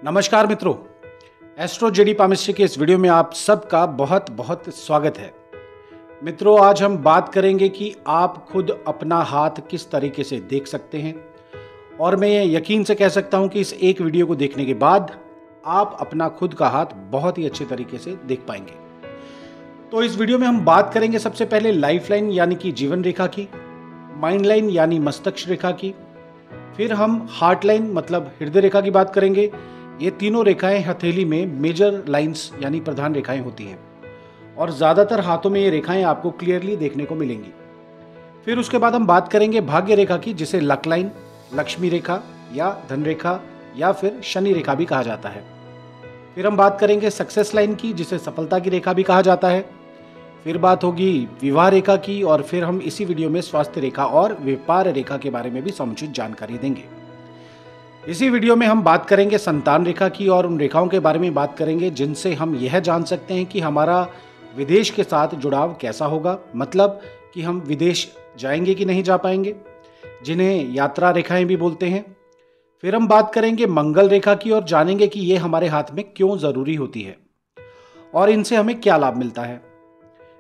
नमस्कार मित्रों, astro JD palmistry के इस वीडियो में आप सबका बहुत बहुत स्वागत है। मित्रों, आज हम बात करेंगे कि आप खुद अपना हाथ किस तरीके से देख सकते हैं और मैं यकीन से कह सकता हूं कि इस एक वीडियो को देखने के बाद आप अपना खुद का हाथ बहुत ही अच्छे तरीके से देख पाएंगे। तो इस वीडियो में हम बात करेंगे सबसे पहले लाइफ लाइन यानी कि जीवन रेखा की, माइंड लाइन यानी मस्तिष्क रेखा की, फिर हम हार्ट लाइन मतलब हृदय रेखा की बात करेंगे। ये तीनों रेखाएं हथेली में मेजर लाइंस यानी प्रधान रेखाएं होती हैं और ज़्यादातर हाथों में ये रेखाएं आपको क्लियरली देखने को मिलेंगी। फिर उसके बाद हम बात करेंगे भाग्य रेखा की, जिसे लक लाइन, लक्ष्मी रेखा या धन रेखा या फिर शनि रेखा भी कहा जाता है। फिर हम बात करेंगे सक्सेस लाइन की, जिसे सफलता की रेखा भी कहा जाता है। फिर बात होगी विवाह रेखा की और फिर हम इसी वीडियो में स्वास्थ्य रेखा और व्यापार रेखा के बारे में भी समुचित जानकारी देंगे। इसी वीडियो में हम बात करेंगे संतान रेखा की और उन रेखाओं के बारे में बात करेंगे जिनसे हम यह जान सकते हैं कि हमारा विदेश के साथ जुड़ाव कैसा होगा, मतलब कि हम विदेश जाएंगे कि नहीं जा पाएंगे, जिन्हें यात्रा रेखाएं भी बोलते हैं। फिर हम बात करेंगे मंगल रेखा की और जानेंगे कि ये हमारे हाथ में क्यों ज़रूरी होती है और इनसे हमें क्या लाभ मिलता है।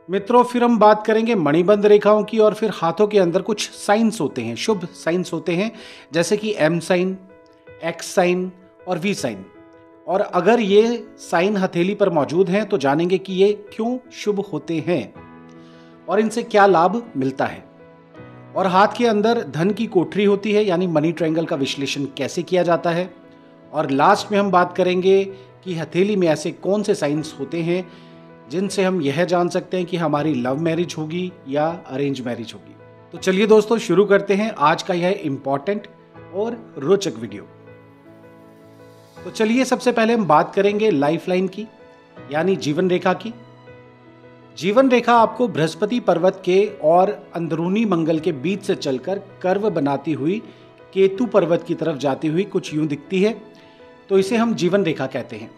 मित्रों, फिर हम बात करेंगे मणिबंध रेखाओं की और फिर हाथों के अंदर कुछ साइंस होते हैं, शुभ साइंस होते हैं, जैसे कि एम साइन, एक्स साइन और वी साइन। और अगर ये साइन हथेली पर मौजूद हैं तो जानेंगे कि ये क्यों शुभ होते हैं और इनसे क्या लाभ मिलता है। और हाथ के अंदर धन की कोठरी होती है यानी मनी ट्रायंगल का विश्लेषण कैसे किया जाता है। और लास्ट में हम बात करेंगे कि हथेली में ऐसे कौन से साइंस होते हैं जिनसे हम यह जान सकते हैं कि हमारी लव मैरिज होगी या अरेंज मैरिज होगी। तो चलिए दोस्तों, शुरू करते हैं आज का यह इंपॉर्टेंट और रोचक वीडियो। तो चलिए सबसे पहले हम बात करेंगे लाइफ लाइन की यानी जीवन रेखा की। जीवन रेखा आपको बृहस्पति पर्वत के और अंदरूनी मंगल के बीच से चलकर कर्व बनाती हुई केतु पर्वत की तरफ जाती हुई कुछ यूं दिखती है, तो इसे हम जीवन रेखा कहते हैं।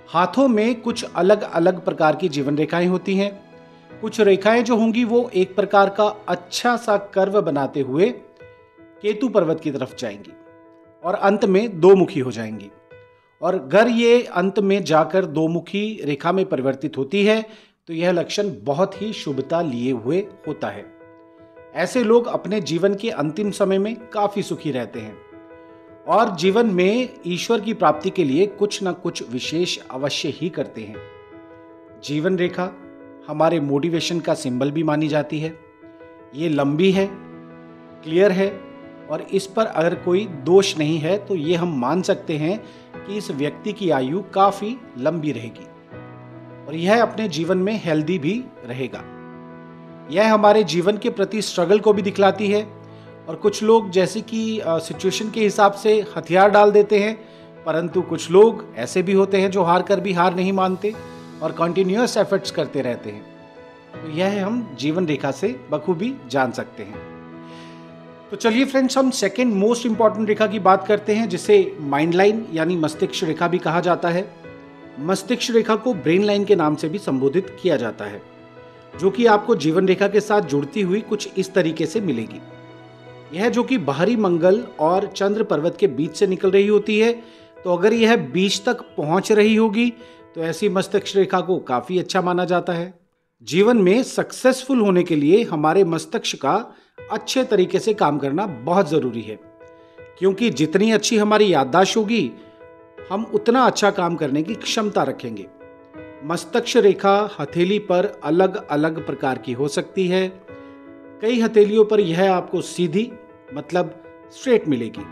हाथों में कुछ अलग अलग प्रकार की जीवन रेखाएं होती हैं। कुछ रेखाएं जो होंगी वो एक प्रकार का अच्छा सा कर्व बनाते हुए केतु पर्वत की तरफ जाएंगी और अंत में दो मुखी हो जाएंगी। और अगर ये अंत में जाकर दो मुखी रेखा में परिवर्तित होती है तो यह लक्षण बहुत ही शुभता लिए हुए होता है। ऐसे लोग अपने जीवन के अंतिम समय में काफी सुखी रहते हैं और जीवन में ईश्वर की प्राप्ति के लिए कुछ न कुछ विशेष अवश्य ही करते हैं। जीवन रेखा हमारे मोटिवेशन का सिंबल भी मानी जाती है। ये लंबी है, क्लियर है और इस पर अगर कोई दोष नहीं है तो ये हम मान सकते हैं कि इस व्यक्ति की आयु काफी लंबी रहेगी और यह अपने जीवन में हेल्दी भी रहेगा। यह हमारे जीवन के प्रति स्ट्रगल को भी दिखलाती है और कुछ लोग जैसे कि सिचुएशन के हिसाब से हथियार डाल देते हैं, परंतु कुछ लोग ऐसे भी होते हैं जो हार कर भी हार नहीं मानते और कंटिन्यूअस एफर्ट्स करते रहते हैं। तो यह हम जीवन रेखा से बखूबी जान सकते हैं। तो चलिए फ्रेंड्स, हम सेकेंड मोस्ट इंपॉर्टेंट रेखा की बात करते हैं, जिसे माइंड लाइन यानी मस्तिष्क रेखा भी कहा जाता है। मस्तिष्क रेखा को ब्रेन लाइन के नाम से भी संबोधित किया जाता है, जो कि आपको जीवन रेखा के साथ जुड़ती हुई कुछ इस तरीके से मिलेगी। यह जो कि बाहरी मंगल और चंद्र पर्वत के बीच से निकल रही होती है, तो अगर यह बीच तक पहुंच रही होगी तो ऐसी मस्तिष्क रेखा को काफी अच्छा माना जाता है। जीवन में सक्सेसफुल होने के लिए हमारे मस्तिष्क का अच्छे तरीके से काम करना बहुत जरूरी है, क्योंकि जितनी अच्छी हमारी याददाश्त होगी हम उतना अच्छा काम करने की क्षमता रखेंगे। मस्तिष्क रेखा हथेली पर अलग अलग प्रकार की हो सकती है। कई हथेलियों पर यह आपको सीधी मतलब स्ट्रेट मिलेगी।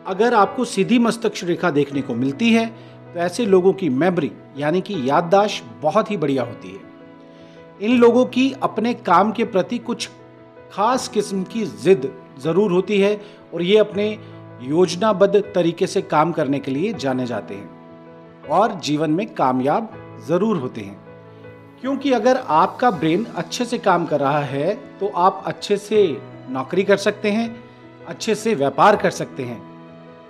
अगर आपको सीधी मस्तिष्क रेखा देखने को मिलती है तो ऐसे लोगों की मेमोरी यानी कि याददाश्त बहुत ही बढ़िया होती है। इन लोगों की अपने काम के प्रति कुछ खास किस्म की जिद जरूर होती है और ये अपने योजनाबद्ध तरीके से काम करने के लिए जाने जाते हैं और जीवन में कामयाब जरूर होते हैं। क्योंकि अगर आपका ब्रेन अच्छे से काम कर रहा है तो आप अच्छे से नौकरी कर सकते हैं, अच्छे से व्यापार कर सकते हैं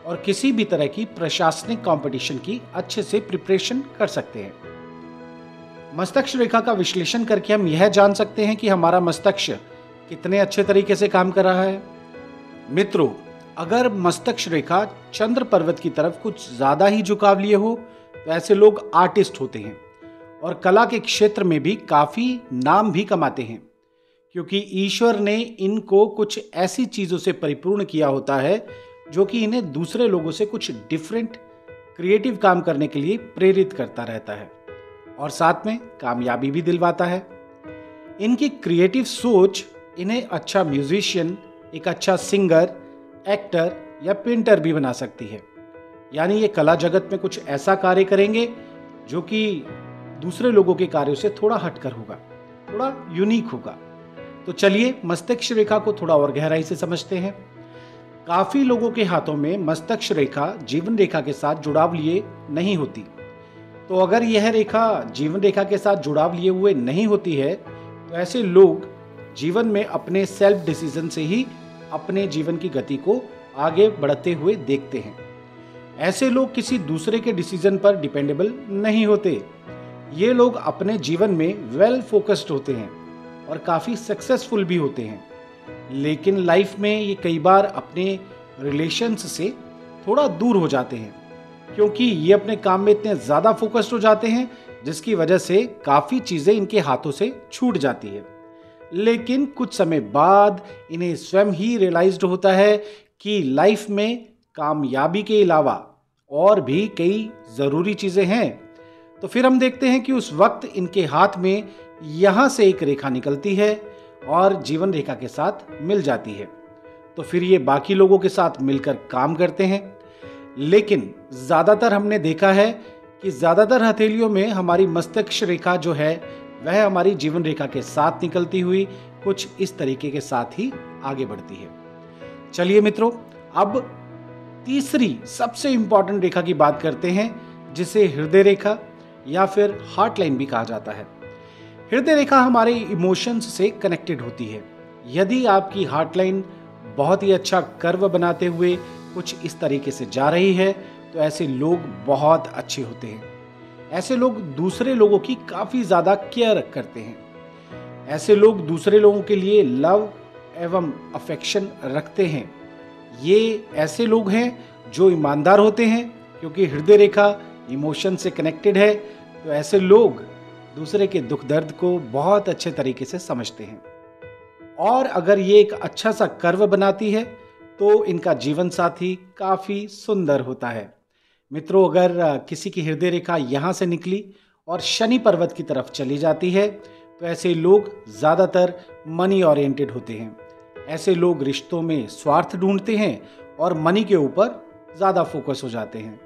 और किसी भी तरह की प्रशासनिक कंपटीशन की अच्छे से प्रिपरेशन कर सकते हैं। मस्तिष्क रेखा का विश्लेषण करके हम यह जान सकते हैं कि हमारा मस्तिष्क कितने अच्छे तरीके से काम कर रहा है। मित्रों, अगर मस्तक रेखा चंद्र पर्वत की तरफ कुछ ज्यादा ही झुकाव लिए हो तो ऐसे लोग आर्टिस्ट होते हैं और कला के क्षेत्र में भी काफी नाम भी कमाते हैं, क्योंकि ईश्वर ने इनको कुछ ऐसी चीजों से परिपूर्ण किया होता है जो कि इन्हें दूसरे लोगों से कुछ डिफरेंट क्रिएटिव काम करने के लिए प्रेरित करता रहता है और साथ में कामयाबी भी दिलवाता है। इनकी क्रिएटिव सोच इन्हें अच्छा म्यूजिशियन, एक अच्छा सिंगर, एक्टर या पेंटर भी बना सकती है। यानी ये कला जगत में कुछ ऐसा कार्य करेंगे जो कि दूसरे लोगों के कार्यों से थोड़ा हटकर होगा, थोड़ा यूनिक होगा। तो चलिए मस्तिष्क रेखा को थोड़ा और गहराई से समझते हैं। काफी लोगों के हाथों में मस्तिष्क रेखा जीवन रेखा के साथ जुड़ाव लिए नहीं होती। तो अगर यह रेखा जीवन रेखा के साथ जुड़ाव लिए हुए नहीं होती है तो ऐसे लोग जीवन में अपने सेल्फ डिसीजन से ही अपने जीवन की गति को आगे बढ़ते हुए देखते हैं। ऐसे लोग किसी दूसरे के डिसीजन पर डिपेंडेबल नहीं होते। ये लोग अपने जीवन में वेल फोकस्ड होते हैं और काफ़ी सक्सेसफुल भी होते हैं, लेकिन लाइफ में ये कई बार अपने रिलेशंस से थोड़ा दूर हो जाते हैं, क्योंकि ये अपने काम में इतने ज़्यादा फोकस्ड हो जाते हैं जिसकी वजह से काफ़ी चीज़ें इनके हाथों से छूट जाती है। लेकिन कुछ समय बाद इन्हें स्वयं ही रियलाइज्ड होता है कि लाइफ में कामयाबी के अलावा और भी कई ज़रूरी चीज़ें हैं। तो फिर हम देखते हैं कि उस वक्त इनके हाथ में यहाँ से एक रेखा निकलती है और जीवन रेखा के साथ मिल जाती है। तो फिर ये बाकी लोगों के साथ मिलकर काम करते हैं। लेकिन ज़्यादातर हमने देखा है कि ज़्यादातर हथेलियों में हमारी मस्तिष्क रेखा जो है वह हमारी जीवन रेखा के साथ निकलती हुई कुछ इस तरीके के साथ ही आगे बढ़ती है। चलिए मित्रों, अब तीसरी सबसे इंपॉर्टेंट रेखा की बात करते हैं, जिसे हृदय रेखा या फिर हार्ट लाइन भी कहा जाता है। हृदय रेखा हमारे इमोशंस से कनेक्टेड होती है। यदि आपकी हार्ट लाइन बहुत ही अच्छा कर्व बनाते हुए कुछ इस तरीके से जा रही है तो ऐसे लोग बहुत अच्छे होते हैं। ऐसे लोग दूसरे लोगों की काफ़ी ज़्यादा केयर करते हैं। ऐसे लोग दूसरे लोगों के लिए लव एवं अफेक्शन रखते हैं। ये ऐसे लोग हैं जो ईमानदार होते हैं, क्योंकि हृदय रेखा इमोशन से कनेक्टेड है। तो ऐसे लोग दूसरे के दुख दर्द को बहुत अच्छे तरीके से समझते हैं। और अगर ये एक अच्छा सा कर्व बनाती है तो इनका जीवन साथी काफ़ी सुंदर होता है। मित्रों, अगर किसी की हृदय रेखा यहाँ से निकली और शनि पर्वत की तरफ चली जाती है तो ऐसे लोग ज़्यादातर मनी ओरिएंटेड होते हैं। ऐसे लोग रिश्तों में स्वार्थ ढूंढते हैं और मनी के ऊपर ज़्यादा फोकस हो जाते हैं।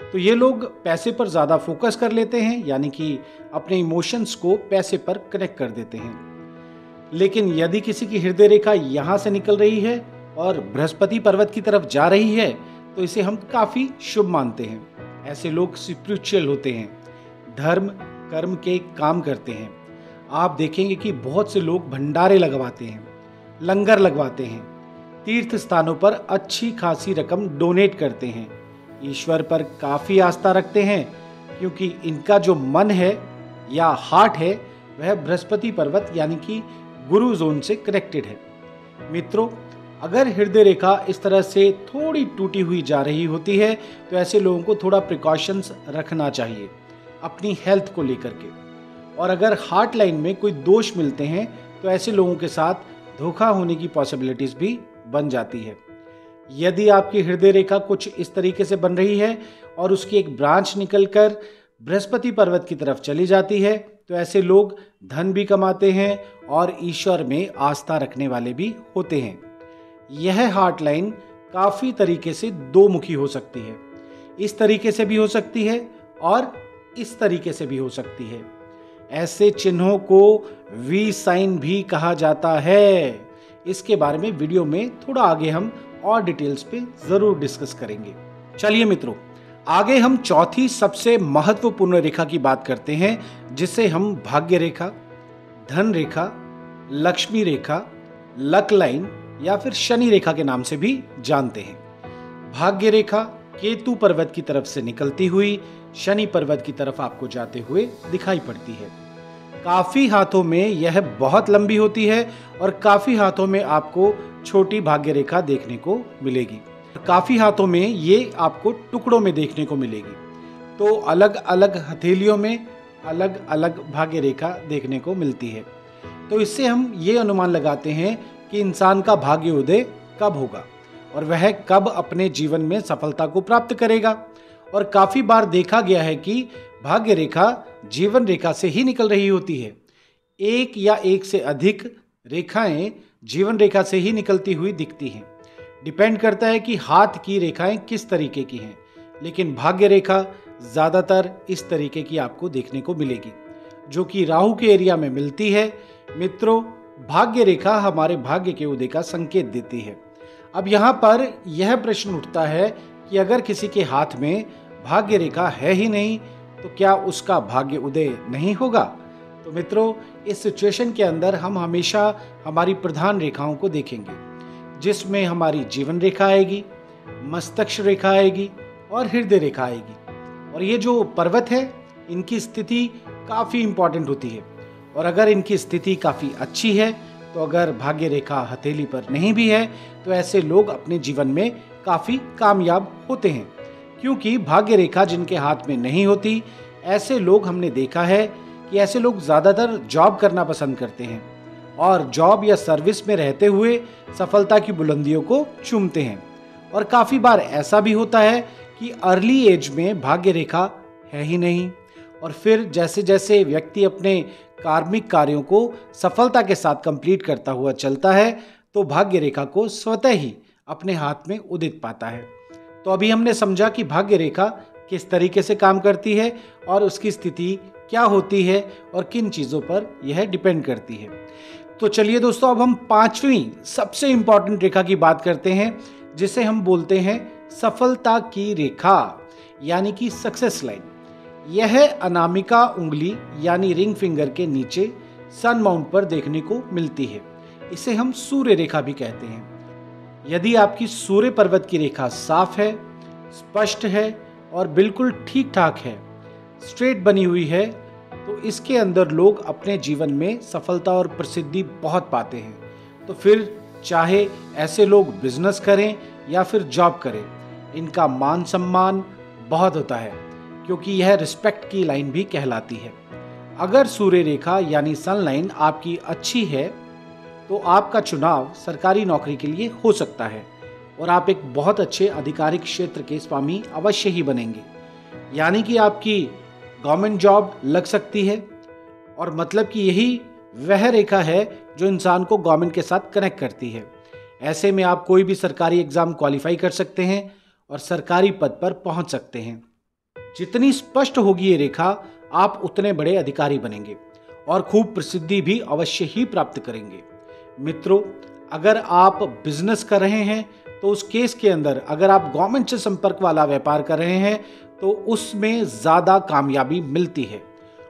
तो ये लोग पैसे पर ज़्यादा फोकस कर लेते हैं, यानी कि अपने इमोशंस को पैसे पर कनेक्ट कर देते हैं। लेकिन यदि किसी की हृदय रेखा यहाँ से निकल रही है और बृहस्पति पर्वत की तरफ जा रही है तो इसे हम काफ़ी शुभ मानते हैं। ऐसे लोग स्पिरिचुअल होते हैं, धर्म कर्म के काम करते हैं। आप देखेंगे कि बहुत से लोग भंडारे लगवाते हैं, लंगर लगवाते हैं, तीर्थ स्थानों पर अच्छी खासी रकम डोनेट करते हैं, ईश्वर पर काफ़ी आस्था रखते हैं, क्योंकि इनका जो मन है या हार्ट है वह बृहस्पति पर्वत यानी कि गुरु जोन से कनेक्टेड है। मित्रों, अगर हृदय रेखा इस तरह से थोड़ी टूटी हुई जा रही होती है तो ऐसे लोगों को थोड़ा प्रिकॉशंस रखना चाहिए अपनी हेल्थ को लेकर के। और अगर हार्ट लाइन में कोई दोष मिलते हैं तो ऐसे लोगों के साथ धोखा होने की पॉसिबिलिटीज भी बन जाती है। यदि आपकी हृदय रेखा कुछ इस तरीके से बन रही है और उसकी एक ब्रांच निकलकर बृहस्पति पर्वत की तरफ चली जाती है तो ऐसे लोग धन भी कमाते हैं और ईश्वर में आस्था रखने वाले भी होते हैं। यह हार्ट लाइन काफ़ी तरीके से दो मुखी हो सकती है। इस तरीके से भी हो सकती है और इस तरीके से भी हो सकती है। ऐसे चिन्हों को वी साइन भी कहा जाता है। इसके बारे में वीडियो में थोड़ा आगे हम और डिटेल्स पे ज़रूर डिस्कस करेंगे। चलिए मित्रों, आगे हम चौथी सबसे महत्वपूर्ण रेखा की बात करते हैं, जिसे हम भाग्य रेखा, धन रेखा, लक्ष्मी रेखा, लक लाइन या फिर शनि रेखा के नाम से भी जानते हैं। भाग्य रेखा केतु पर्वत की तरफ से निकलती हुई शनि पर्वत की तरफ आपको जाते हुए दिखाई पड़ती है। काफी हाथों में यह बहुत लंबी होती है और काफी हाथों में आपको छोटी भाग्य रेखा देखने को मिलेगी। काफ़ी हाथों में ये आपको टुकड़ों में देखने को मिलेगी। तो अलग अलग हथेलियों में अलग अलग भाग्य रेखा देखने को मिलती है। तो इससे हम ये अनुमान लगाते हैं कि इंसान का भाग्य उदय कब होगा और वह कब अपने जीवन में सफलता को प्राप्त करेगा। और काफ़ी बार देखा गया है कि भाग्य रेखा जीवन रेखा से ही निकल रही होती है। एक या एक से अधिक रेखाएं जीवन रेखा से ही निकलती हुई दिखती हैं। डिपेंड करता है कि हाथ की रेखाएं किस तरीके की हैं, लेकिन भाग्य रेखा ज़्यादातर इस तरीके की आपको देखने को मिलेगी, जो कि राहु के एरिया में मिलती है। मित्रों, भाग्य रेखा हमारे भाग्य के उदय का संकेत देती है। अब यहाँ पर यह प्रश्न उठता है कि अगर किसी के हाथ में भाग्य रेखा है ही नहीं तो क्या उसका भाग्य उदय नहीं होगा? तो मित्रों, इस सिचुएशन के अंदर हम हमेशा हमारी प्रधान रेखाओं को देखेंगे, जिसमें हमारी जीवन रेखा आएगी, मस्तक रेखा आएगी और हृदय रेखा आएगी। और ये जो पर्वत है, इनकी स्थिति काफ़ी इंपॉर्टेंट होती है। और अगर इनकी स्थिति काफ़ी अच्छी है, तो अगर भाग्य रेखा हथेली पर नहीं भी है, तो ऐसे लोग अपने जीवन में काफ़ी कामयाब होते हैं। क्योंकि भाग्य रेखा जिनके हाथ में नहीं होती, ऐसे लोग हमने देखा है कि ऐसे लोग ज़्यादातर जॉब करना पसंद करते हैं और जॉब या सर्विस में रहते हुए सफलता की बुलंदियों को चूमते हैं। और काफ़ी बार ऐसा भी होता है कि अर्ली एज में भाग्य रेखा है ही नहीं, और फिर जैसे जैसे व्यक्ति अपने कार्मिक कार्यों को सफलता के साथ कंप्लीट करता हुआ चलता है, तो भाग्य रेखा को स्वतः ही अपने हाथ में उदित पाता है। तो अभी हमने समझा कि भाग्य रेखा किस तरीके से काम करती है और उसकी स्थिति क्या होती है और किन चीज़ों पर यह डिपेंड करती है। तो चलिए दोस्तों, अब हम पांचवी सबसे इंपॉर्टेंट रेखा की बात करते हैं, जिसे हम बोलते हैं सफलता की रेखा, यानी कि सक्सेस लाइन। यह अनामिका उंगली यानी रिंग फिंगर के नीचे सन माउंट पर देखने को मिलती है। इसे हम सूर्य रेखा भी कहते हैं। यदि आपकी सूर्य पर्वत की रेखा साफ है, स्पष्ट है और बिल्कुल ठीक ठाक है, स्ट्रेट बनी हुई है, तो इसके अंदर लोग अपने जीवन में सफलता और प्रसिद्धि बहुत पाते हैं। तो फिर चाहे ऐसे लोग बिजनेस करें या फिर जॉब करें, इनका मान सम्मान बहुत होता है, क्योंकि यह रिस्पेक्ट की लाइन भी कहलाती है। अगर सूर्य रेखा यानी सन लाइन आपकी अच्छी है, तो आपका चुनाव सरकारी नौकरी के लिए हो सकता है और आप एक बहुत अच्छे आधिकारिक क्षेत्र के स्वामी अवश्य ही बनेंगे। यानी कि आपकी गवर्नमेंट जॉब लग सकती है, और मतलब कि यही वह रेखा है जो इंसान को गवर्नमेंट के साथ कनेक्ट करती है। ऐसे में आप कोई भी सरकारी एग्जाम क्वालिफाई कर सकते हैं और सरकारी पद पर पहुंच सकते हैं। जितनी स्पष्ट होगी ये रेखा, आप उतने बड़े अधिकारी बनेंगे और खूब प्रसिद्धि भी अवश्य ही प्राप्त करेंगे। मित्रों, अगर आप बिजनेस कर रहे हैं, तो उस केस के अंदर अगर आप गवर्नमेंट से संपर्क वाला व्यापार कर रहे हैं, तो उसमें ज़्यादा कामयाबी मिलती है।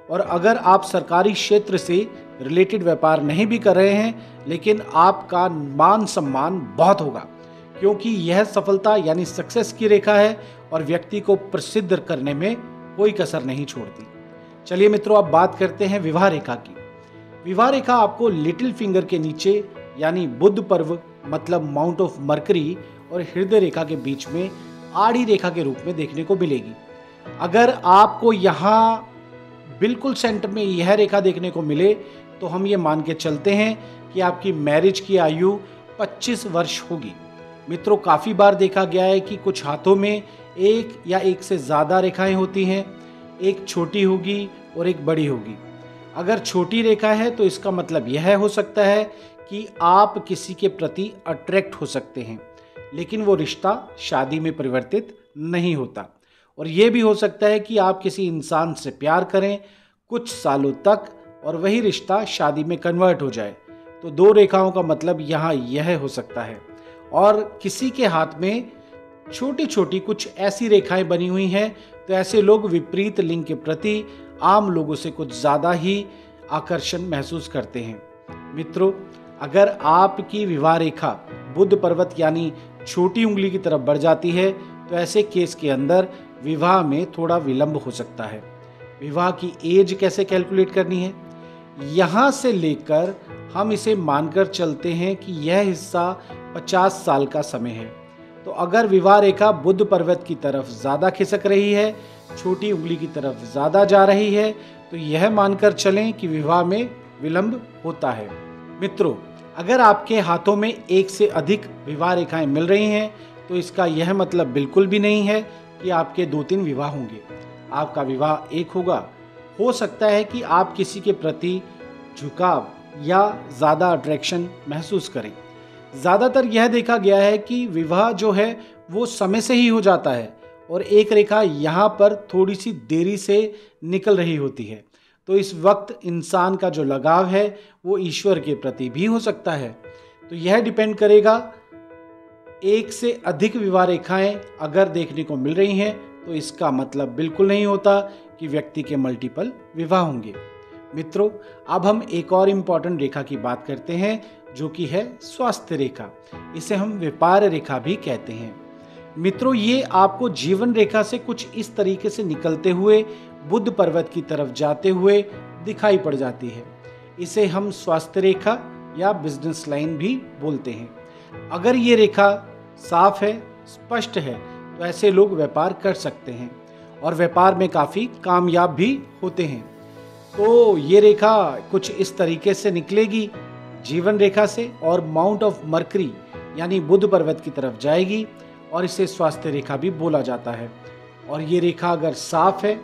और अगर आप सरकारी क्षेत्र से रिलेटेड व्यापार नहीं भी कर रहे हैं, लेकिन आपका मान सम्मान बहुत होगा, क्योंकि यह सफलता यानी सक्सेस की रेखा है और व्यक्ति को प्रसिद्ध करने में कोई कसर नहीं छोड़ती। चलिए मित्रों, अब बात करते हैं विवाह रेखा की। विवाह रेखा आपको लिटिल फिंगर के नीचे यानी बुध पर्व मतलब माउंट ऑफ मरकरी और हृदय रेखा के बीच में आड़ी रेखा के रूप में देखने को मिलेगी। अगर आपको यहाँ बिल्कुल सेंटर में यह रेखा देखने को मिले, तो हम ये मान के चलते हैं कि आपकी मैरिज की आयु 25 वर्ष होगी। मित्रों, काफ़ी बार देखा गया है कि कुछ हाथों में एक या एक से ज़्यादा रेखाएं होती हैं, एक छोटी होगी और एक बड़ी होगी। अगर छोटी रेखा है तो इसका मतलब यह हो सकता है कि आप किसी के प्रति अट्रैक्ट हो सकते हैं, लेकिन वो रिश्ता शादी में परिवर्तित नहीं होता। और ये भी हो सकता है कि आप किसी इंसान से प्यार करें कुछ सालों तक और वही रिश्ता शादी में कन्वर्ट हो जाए। तो दो रेखाओं का मतलब यहाँ यह हो सकता है। और किसी के हाथ में छोटी छोटी कुछ ऐसी रेखाएं बनी हुई हैं, तो ऐसे लोग विपरीत लिंग के प्रति आम लोगों से कुछ ज़्यादा ही आकर्षण महसूस करते हैं। मित्रों, अगर आपकी विवाह रेखा बुध पर्वत यानी छोटी उंगली की तरफ बढ़ जाती है, तो ऐसे केस के अंदर विवाह में थोड़ा विलंब हो सकता है। विवाह की एज कैसे कैलकुलेट करनी है? यहाँ से लेकर हम इसे मानकर चलते हैं कि यह हिस्सा 50 साल का समय है, तो अगर विवाह रेखा बुध पर्वत की तरफ ज़्यादा खिसक रही है, छोटी उंगली की तरफ ज़्यादा जा रही है, तो यह मानकर चलें कि विवाह में विलंब होता है। मित्रों, अगर आपके हाथों में एक से अधिक विवाह रेखाएं मिल रही हैं, तो इसका यह मतलब बिल्कुल भी नहीं है कि आपके 2-3 विवाह होंगे। आपका विवाह एक होगा। हो सकता है कि आप किसी के प्रति झुकाव या ज़्यादा अट्रैक्शन महसूस करें। ज़्यादातर यह देखा गया है कि विवाह जो है वो समय से ही हो जाता है और एक रेखा यहाँ पर थोड़ी सी देरी से निकल रही होती है। तो इस वक्त इंसान का जो लगाव है वो ईश्वर के प्रति भी हो सकता है। तो यह डिपेंड करेगा, एक से अधिक विवाह रेखाएं अगर देखने को मिल रही हैं तो इसका मतलब बिल्कुल नहीं होता कि व्यक्ति के मल्टीपल विवाह होंगे। मित्रों, अब हम एक और इम्पॉर्टेंट रेखा की बात करते हैं जो कि है स्वास्थ्य रेखा। इसे हम व्यापार रेखा भी कहते हैं। मित्रों, ये आपको जीवन रेखा से कुछ इस तरीके से निकलते हुए बुध पर्वत की तरफ जाते हुए दिखाई पड़ जाती है। इसे हम स्वास्थ्य रेखा या बिजनेस लाइन भी बोलते हैं। अगर ये रेखा साफ है, स्पष्ट है, तो ऐसे लोग व्यापार कर सकते हैं और व्यापार में काफ़ी कामयाब भी होते हैं। तो ये रेखा कुछ इस तरीके से निकलेगी जीवन रेखा से और माउंट ऑफ मरकरी यानी बुध पर्वत की तरफ जाएगी और इसे स्वास्थ्य रेखा भी बोला जाता है। और ये रेखा अगर साफ है,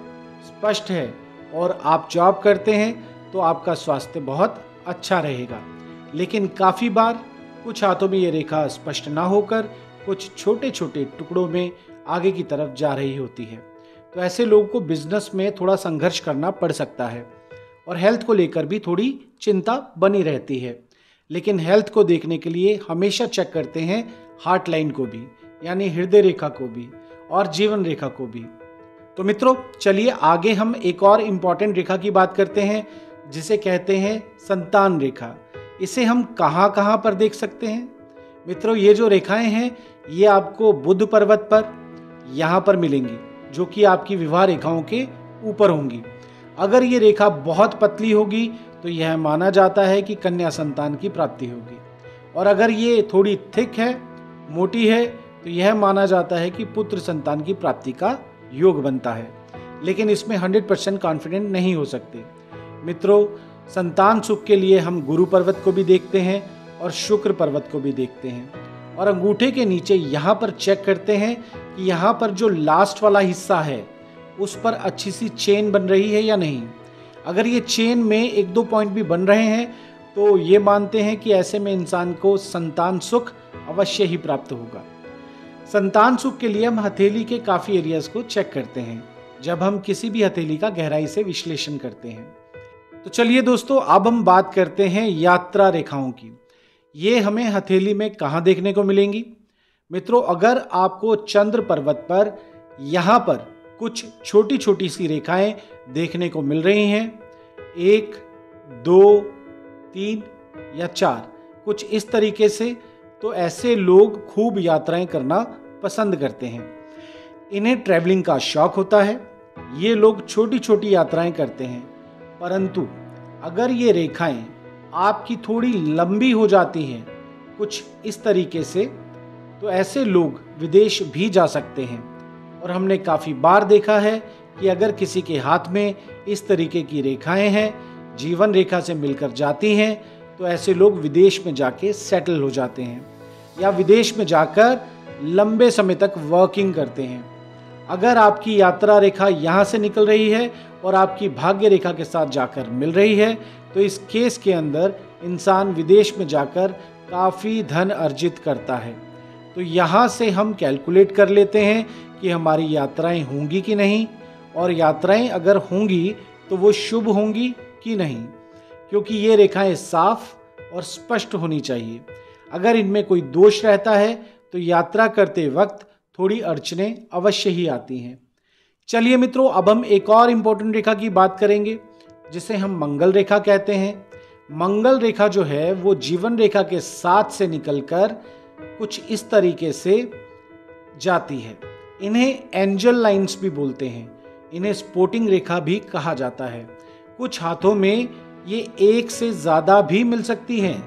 स्पष्ट है और आप जॉब करते हैं तो आपका स्वास्थ्य बहुत अच्छा रहेगा। लेकिन काफ़ी बार कुछ हाथों में ये रेखा स्पष्ट ना होकर कुछ छोटे छोटे टुकड़ों में आगे की तरफ जा रही होती है। तो ऐसे लोगों को बिजनेस में थोड़ा संघर्ष करना पड़ सकता है और हेल्थ को लेकर भी थोड़ी चिंता बनी रहती है। लेकिन हेल्थ को देखने के लिए हमेशा चेक करते हैं हार्ट लाइन को भी, यानी हृदय रेखा को भी और जीवन रेखा को भी। तो मित्रों, चलिए आगे हम एक और इम्पॉर्टेंट रेखा की बात करते हैं जिसे कहते हैं संतान रेखा। इसे हम कहाँ कहाँ पर देख सकते हैं? मित्रों, ये जो रेखाएं हैं ये आपको बुध पर्वत पर यहाँ पर मिलेंगी जो कि आपकी विवाह रेखाओं के ऊपर होंगी। अगर ये रेखा बहुत पतली होगी तो यह माना जाता है कि कन्या संतान की प्राप्ति होगी, और अगर ये थोड़ी थिक है, मोटी है, तो यह माना जाता है कि पुत्र संतान की प्राप्ति का योग बनता है। लेकिन इसमें 100% कॉन्फिडेंट नहीं हो सकते। मित्रों, संतान सुख के लिए हम गुरु पर्वत को भी देखते हैं और शुक्र पर्वत को भी देखते हैं और अंगूठे के नीचे यहाँ पर चेक करते हैं कि यहाँ पर जो लास्ट वाला हिस्सा है उस पर अच्छी सी चेन बन रही है या नहीं। अगर ये चेन में 1-2 पॉइंट भी बन रहे हैं तो ये मानते हैं कि ऐसे में इंसान को संतान सुख अवश्य ही प्राप्त होगा। संतान सुख के लिए हम हथेली के काफ़ी एरियाज को चेक करते हैं जब हम किसी भी हथेली का गहराई से विश्लेषण करते हैं। तो चलिए दोस्तों, अब हम बात करते हैं यात्रा रेखाओं की। ये हमें हथेली में कहाँ देखने को मिलेंगी? मित्रों, अगर आपको चंद्र पर्वत पर यहाँ पर कुछ छोटी छोटी सी रेखाएं देखने को मिल रही हैं, 1, 2, 3 या 4 कुछ इस तरीके से, तो ऐसे लोग खूब यात्राएं करना पसंद करते हैं। इन्हें ट्रैवलिंग का शौक होता है। ये लोग छोटी छोटी यात्राएं करते हैं। परंतु अगर ये रेखाएं आपकी थोड़ी लंबी हो जाती हैं कुछ इस तरीके से, तो ऐसे लोग विदेश भी जा सकते हैं। और हमने काफ़ी बार देखा है कि अगर किसी के हाथ में इस तरीके की रेखाएं हैं, जीवन रेखा से मिलकर जाती हैं, तो ऐसे लोग विदेश में जाके सेटल हो जाते हैं या विदेश में जाकर लंबे समय तक वर्किंग करते हैं। अगर आपकी यात्रा रेखा यहाँ से निकल रही है और आपकी भाग्य रेखा के साथ जाकर मिल रही है, तो इस केस के अंदर इंसान विदेश में जाकर काफ़ी धन अर्जित करता है। तो यहाँ से हम कैलकुलेट कर लेते हैं कि हमारी यात्राएं होंगी कि नहीं, और यात्राएं अगर होंगी तो वो शुभ होंगी कि नहीं, क्योंकि ये रेखाएं साफ और स्पष्ट होनी चाहिए। अगर इनमें कोई दोष रहता है तो यात्रा करते वक्त थोड़ी अड़चनें अवश्य ही आती हैं। चलिए मित्रों, अब हम एक और इम्पोर्टेंट रेखा की बात करेंगे जिसे हम मंगल रेखा कहते हैं। मंगल रेखा जो है वो जीवन रेखा के साथ से निकलकर कुछ इस तरीके से जाती है। इन्हें एंजल लाइंस भी बोलते हैं। इन्हें स्पोर्टिंग रेखा भी कहा जाता है। कुछ हाथों में ये एक से ज़्यादा भी मिल सकती हैं,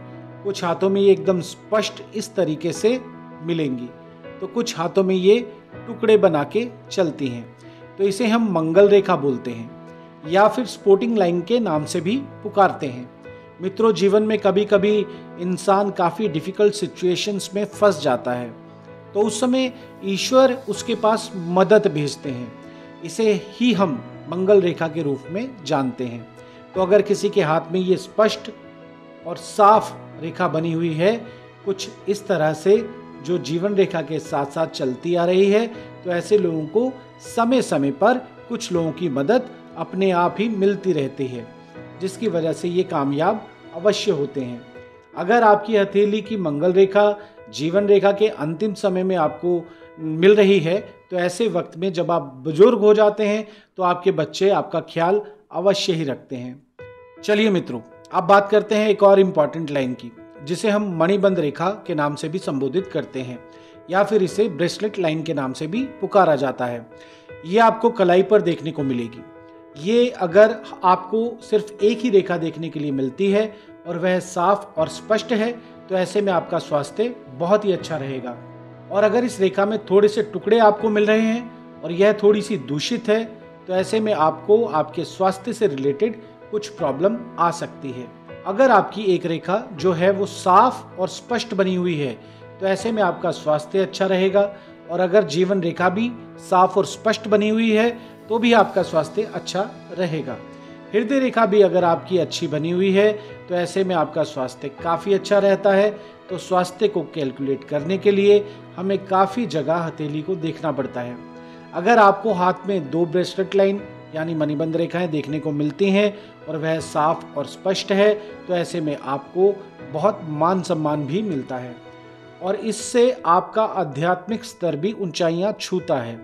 कुछ हाथों में ये एकदम स्पष्ट इस तरीके से मिलेंगी। तो कुछ हाथों में ये टुकड़े बना के चलती हैं, तो इसे हम मंगल रेखा बोलते हैं या फिर स्पोर्टिंग लाइन के नाम से भी पुकारते हैं। मित्रों, जीवन में कभी कभी इंसान काफ़ी डिफ़िकल्ट सिचुएशंस में फंस जाता है, तो उस समय ईश्वर उसके पास मदद भेजते हैं। इसे ही हम मंगल रेखा के रूप में जानते हैं। तो अगर किसी के हाथ में ये स्पष्ट और साफ रेखा बनी हुई है, कुछ इस तरह से जो जीवन रेखा के साथ साथ चलती आ रही है, तो ऐसे लोगों को समय समय पर कुछ लोगों की मदद अपने आप ही मिलती रहती है, जिसकी वजह से ये कामयाब अवश्य होते हैं। अगर आपकी हथेली की मंगल रेखा जीवन रेखा के अंतिम समय में आपको मिल रही है, तो ऐसे वक्त में जब आप बुजुर्ग हो जाते हैं तो आपके बच्चे आपका ख्याल अवश्य ही रखते हैं। चलिए मित्रों, अब बात करते हैं एक और इम्पॉर्टेंट लाइन की, जिसे हम मणिबंध रेखा के नाम से भी संबोधित करते हैं या फिर इसे ब्रेसलेट लाइन के नाम से भी पुकारा जाता है। ये आपको कलाई पर देखने को मिलेगी। ये अगर आपको सिर्फ एक ही रेखा देखने के लिए मिलती है और वह साफ और स्पष्ट है, तो ऐसे में आपका स्वास्थ्य बहुत ही अच्छा रहेगा। और अगर इस रेखा में थोड़े से टुकड़े आपको मिल रहे हैं और यह थोड़ी सी दूषित है, तो ऐसे में आपको आपके स्वास्थ्य से रिलेटेड कुछ प्रॉब्लम आ सकती है। अगर आपकी एक रेखा जो है वो साफ और स्पष्ट बनी हुई है, तो ऐसे में आपका स्वास्थ्य अच्छा रहेगा। और अगर जीवन रेखा भी साफ और स्पष्ट बनी हुई है, तो भी आपका स्वास्थ्य अच्छा रहेगा। हृदय रेखा भी अगर आपकी अच्छी बनी हुई है, तो ऐसे में आपका स्वास्थ्य काफ़ी अच्छा रहता है। तो स्वास्थ्य को कैलकुलेट करने के लिए हमें काफ़ी जगह हथेली को देखना पड़ता है। अगर आपको हाथ में 2 ब्रेसलेट लाइन यानी मणिबंध रेखाएं देखने को मिलती हैं और वह साफ और स्पष्ट है, तो ऐसे में आपको बहुत मान सम्मान भी मिलता है और इससे आपका आध्यात्मिक स्तर भी ऊंचाइयां छूता है।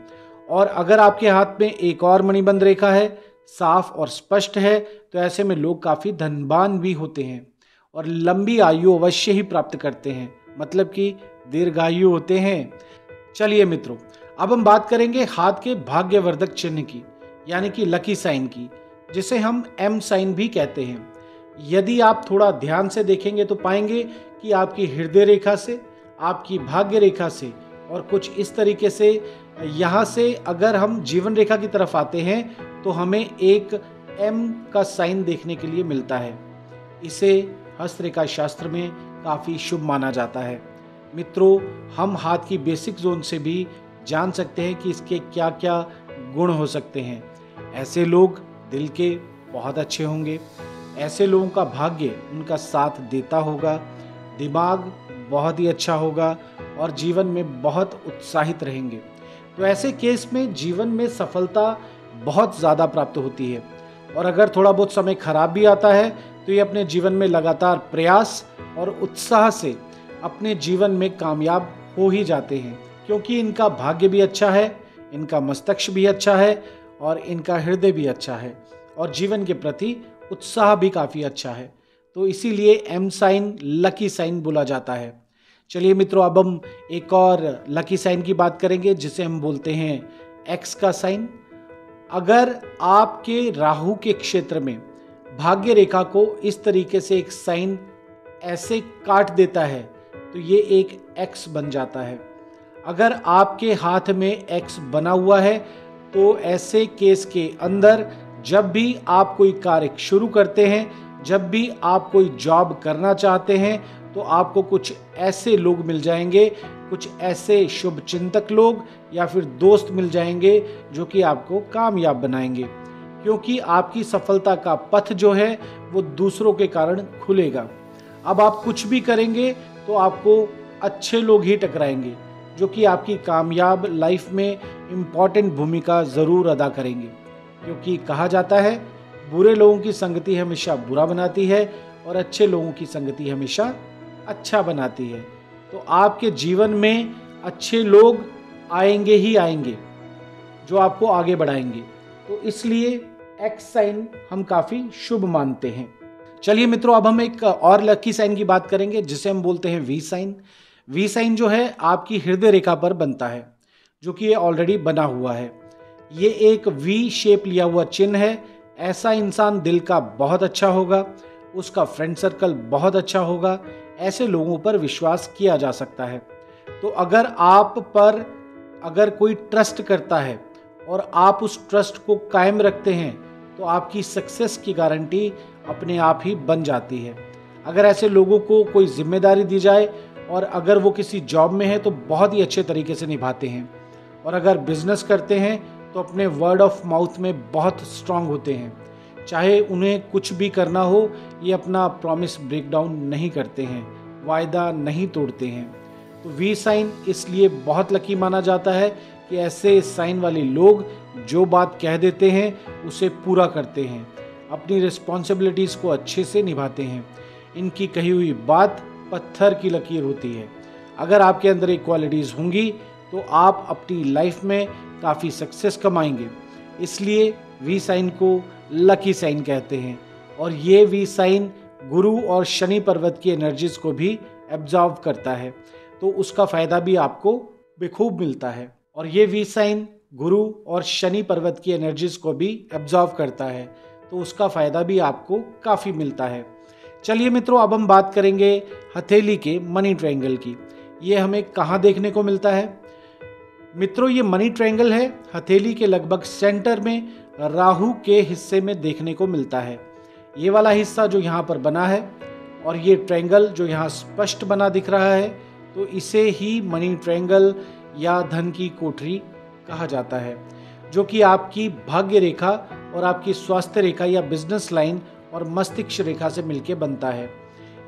और अगर आपके हाथ में एक और मणिबंध रेखा है, साफ और स्पष्ट है, तो ऐसे में लोग काफ़ी धनवान भी होते हैं और लंबी आयु अवश्य ही प्राप्त करते हैं, मतलब कि दीर्घायु होते हैं। चलिए मित्रों, अब हम बात करेंगे हाथ के भाग्यवर्धक चिन्ह की, यानी कि लकी साइन की, जिसे हम एम साइन भी कहते हैं। यदि आप थोड़ा ध्यान से देखेंगे तो पाएंगे कि आपकी हृदय रेखा से, आपकी भाग्य रेखा से और कुछ इस तरीके से यहाँ से अगर हम जीवन रेखा की तरफ आते हैं, तो हमें एक एम का साइन देखने के लिए मिलता है। इसे हस्तरेखा शास्त्र में काफ़ी शुभ माना जाता है। मित्रों, हम हाथ की बेसिक जोन से भी जान सकते हैं कि इसके क्या क्या गुण हो सकते हैं। ऐसे लोग दिल के बहुत अच्छे होंगे, ऐसे लोगों का भाग्य उनका साथ देता होगा, दिमाग बहुत ही अच्छा होगा और जीवन में बहुत उत्साहित रहेंगे। तो ऐसे केस में जीवन में सफलता बहुत ज़्यादा प्राप्त होती है। और अगर थोड़ा बहुत समय खराब भी आता है, तो ये अपने जीवन में लगातार प्रयास और उत्साह से अपने जीवन में कामयाब हो ही जाते हैं, क्योंकि इनका भाग्य भी अच्छा है, इनका मस्तिष्क भी अच्छा है और इनका हृदय भी अच्छा है और जीवन के प्रति उत्साह भी काफ़ी अच्छा है। तो इसीलिए एम साइन लकी साइन बोला जाता है। चलिए मित्रों, अब हम एक और लकी साइन की बात करेंगे, जिसे हम बोलते हैं एक्स का साइन। अगर आपके राहु के क्षेत्र में भाग्य रेखा को इस तरीके से एक साइन ऐसे काट देता है, तो ये एक एक्स बन जाता है। अगर आपके हाथ में एक्स बना हुआ है, तो ऐसे केस के अंदर जब भी आप कोई कार्य शुरू करते हैं, जब भी आप कोई जॉब करना चाहते हैं, तो आपको कुछ ऐसे लोग मिल जाएंगे, कुछ ऐसे शुभ चिंतक लोग या फिर दोस्त मिल जाएंगे जो कि आपको कामयाब बनाएंगे, क्योंकि आपकी सफलता का पथ जो है वो दूसरों के कारण खुलेगा। अब आप कुछ भी करेंगे तो आपको अच्छे लोग ही टकराएंगे, जो कि आपकी कामयाब लाइफ में इम्पॉर्टेंट भूमिका ज़रूर अदा करेंगे। क्योंकि कहा जाता है, बुरे लोगों की संगति हमेशा बुरा बनाती है और अच्छे लोगों की संगति हमेशा अच्छा बनाती है। तो आपके जीवन में अच्छे लोग आएंगे ही आएंगे जो आपको आगे बढ़ाएंगे। तो इसलिए एक्स साइन हम काफ़ी शुभ मानते हैं। चलिए मित्रों, अब हम एक और लकी साइन की बात करेंगे, जिसे हम बोलते हैं वी साइन। वी साइन जो है आपकी हृदय रेखा पर बनता है, जो कि ये ऑलरेडी बना हुआ है। ये एक वी शेप लिया हुआ चिन्ह है। ऐसा इंसान दिल का बहुत अच्छा होगा, उसका फ्रेंड सर्कल बहुत अच्छा होगा, ऐसे लोगों पर विश्वास किया जा सकता है। तो अगर कोई ट्रस्ट करता है और आप उस ट्रस्ट को कायम रखते हैं तो आपकी सक्सेस की गारंटी अपने आप ही बन जाती है। अगर ऐसे लोगों को कोई जिम्मेदारी दी जाए और अगर वो किसी जॉब में है तो बहुत ही अच्छे तरीके से निभाते हैं, और अगर बिजनेस करते हैं तो अपने वर्ड ऑफ माउथ में बहुत स्ट्रांग होते हैं। चाहे उन्हें कुछ भी करना हो, ये अपना प्रॉमिस ब्रेक डाउन नहीं करते हैं, वायदा नहीं तोड़ते हैं। तो वी साइन इसलिए बहुत लकी माना जाता है कि ऐसे साइन वाले लोग जो बात कह देते हैं उसे पूरा करते हैं, अपनी रिस्पॉन्सिबिलिटीज़ को अच्छे से निभाते हैं। इनकी कही हुई बात पत्थर की लकीर होती है। अगर आपके अंदर ये क्वालिटीज़ होंगी तो आप अपनी लाइफ में काफ़ी सक्सेस कमाएंगे। इसलिए वी साइन को लकी साइन कहते हैं, और ये वी साइन गुरु और शनि पर्वत की एनर्जीज को भी एब्जॉर्व करता है, तो उसका फ़ायदा भी आपको बेखूब मिलता है। और ये वी साइन गुरु और शनि पर्वत की एनर्जीज को भी एब्जॉर्व करता है, तो उसका फ़ायदा भी आपको काफ़ी मिलता है। चलिए मित्रों, अब हम बात करेंगे हथेली के मनी ट्रायंगल की। ये हमें कहाँ देखने को मिलता है? मित्रों, ये मनी ट्रायंगल है हथेली के लगभग सेंटर में राहु के हिस्से में देखने को मिलता है। ये वाला हिस्सा जो यहाँ पर बना है और ये ट्रायंगल जो यहाँ स्पष्ट बना दिख रहा है, तो इसे ही मनी ट्रायंगल या धन की कोठरी कहा जाता है, जो कि आपकी भाग्य रेखा और आपकी स्वास्थ्य रेखा या बिजनेस लाइन और मस्तिष्क रेखा से मिलकर बनता है।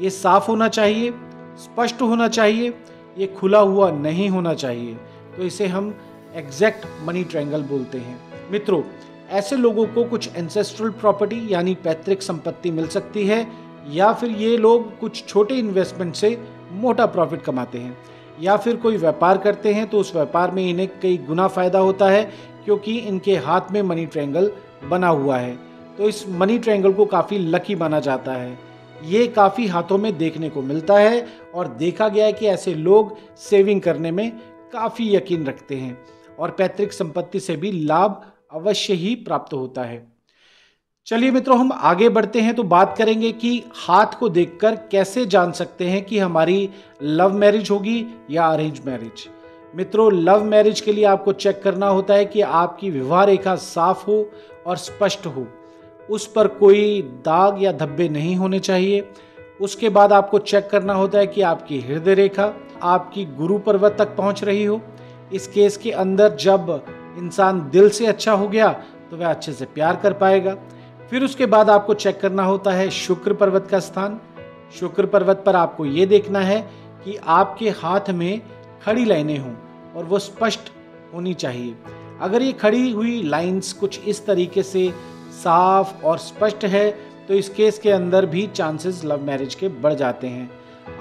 ये साफ होना चाहिए, स्पष्ट होना चाहिए, ये खुला हुआ नहीं होना चाहिए, तो इसे हम एग्जैक्ट मनी ट्रायंगल बोलते हैं। मित्रों, ऐसे लोगों को कुछ एंसेस्ट्रल प्रॉपर्टी यानी पैतृक संपत्ति मिल सकती है, या फिर ये लोग कुछ छोटे इन्वेस्टमेंट से मोटा प्रॉफिट कमाते हैं, या फिर कोई व्यापार करते हैं तो उस व्यापार में इन्हें कई गुना फायदा होता है क्योंकि इनके हाथ में मनी ट्रायंगल बना हुआ है। तो इस मनी ट्रायंगल को काफ़ी लकी माना जाता है। ये काफ़ी हाथों में देखने को मिलता है और देखा गया है कि ऐसे लोग सेविंग करने में काफ़ी यकीन रखते हैं और पैतृक संपत्ति से भी लाभ अवश्य ही प्राप्त होता है। चलिए मित्रों, हम आगे बढ़ते हैं तो बात करेंगे कि हाथ को देखकर कैसे जान सकते हैं कि हमारी लव मैरिज होगी या अरेंज मैरिज। मित्रों, लव मैरिज के लिए आपको चेक करना होता है कि आपकी विवाह रेखा साफ हो और स्पष्ट हो, उस पर कोई दाग या धब्बे नहीं होने चाहिए। उसके बाद आपको चेक करना होता है कि आपकी हृदय रेखा आपकी गुरु पर्वत तक पहुंच रही हो। इस केस के अंदर जब इंसान दिल से अच्छा हो गया तो वह अच्छे से प्यार कर पाएगा। फिर उसके बाद आपको चेक करना होता है शुक्र पर्वत का स्थान। शुक्र पर्वत पर आपको ये देखना है कि आपके हाथ में खड़ी लाइनें हों और वो स्पष्ट होनी चाहिए। अगर ये खड़ी हुई लाइंस कुछ इस तरीके से साफ और स्पष्ट है तो इस केस के अंदर भी चांसेस लव मैरिज के बढ़ जाते हैं।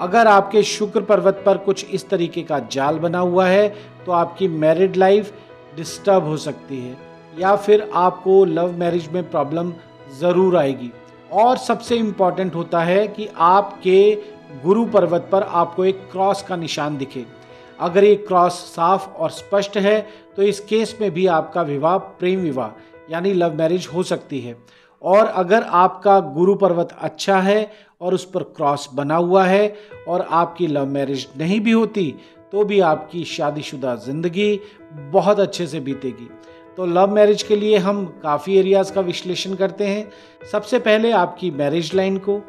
अगर आपके शुक्र पर्वत पर कुछ इस तरीके का जाल बना हुआ है तो आपकी मैरिड लाइफ डिस्टर्ब हो सकती है या फिर आपको लव मैरिज में प्रॉब्लम ज़रूर आएगी। और सबसे इम्पॉर्टेंट होता है कि आपके गुरु पर्वत पर आपको एक क्रॉस का निशान दिखे। अगर ये क्रॉस साफ और स्पष्ट है तो इस केस में भी आपका विवाह प्रेम विवाह यानी लव मैरिज हो सकती है। और अगर आपका गुरु पर्वत अच्छा है और उस पर क्रॉस बना हुआ है और आपकी लव मैरिज नहीं भी होती तो भी आपकी शादीशुदा ज़िंदगी बहुत अच्छे से बीतेगी। तो लव मैरिज के लिए हम काफ़ी एरियाज़ का विश्लेषण करते हैं। सबसे पहले आपकी मैरिज लाइन को,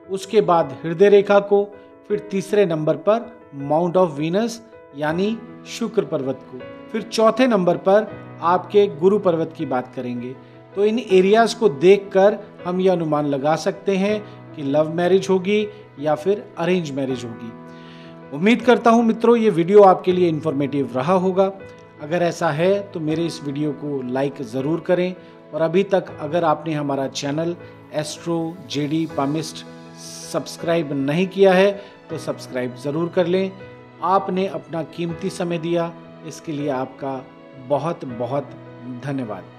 उसके बाद हृदय रेखा को, फिर तीसरे नंबर पर माउंट ऑफ वीनस यानी शुक्र पर्वत को, फिर चौथे नंबर पर आपके गुरु पर्वत की बात करेंगे। तो इन एरियाज़ को देखकर हम यह अनुमान लगा सकते हैं कि लव मैरिज होगी या फिर अरेंज मैरिज होगी। उम्मीद करता हूँ मित्रों ये वीडियो आपके लिए इन्फॉर्मेटिव रहा होगा। अगर ऐसा है तो मेरे इस वीडियो को लाइक ज़रूर करें, और अभी तक अगर आपने हमारा channel astro JD palmist subscribe नहीं किया है तो सब्सक्राइब ज़रूर कर लें। आपने अपना कीमती समय दिया, इसके लिए आपका बहुत बहुत धन्यवाद।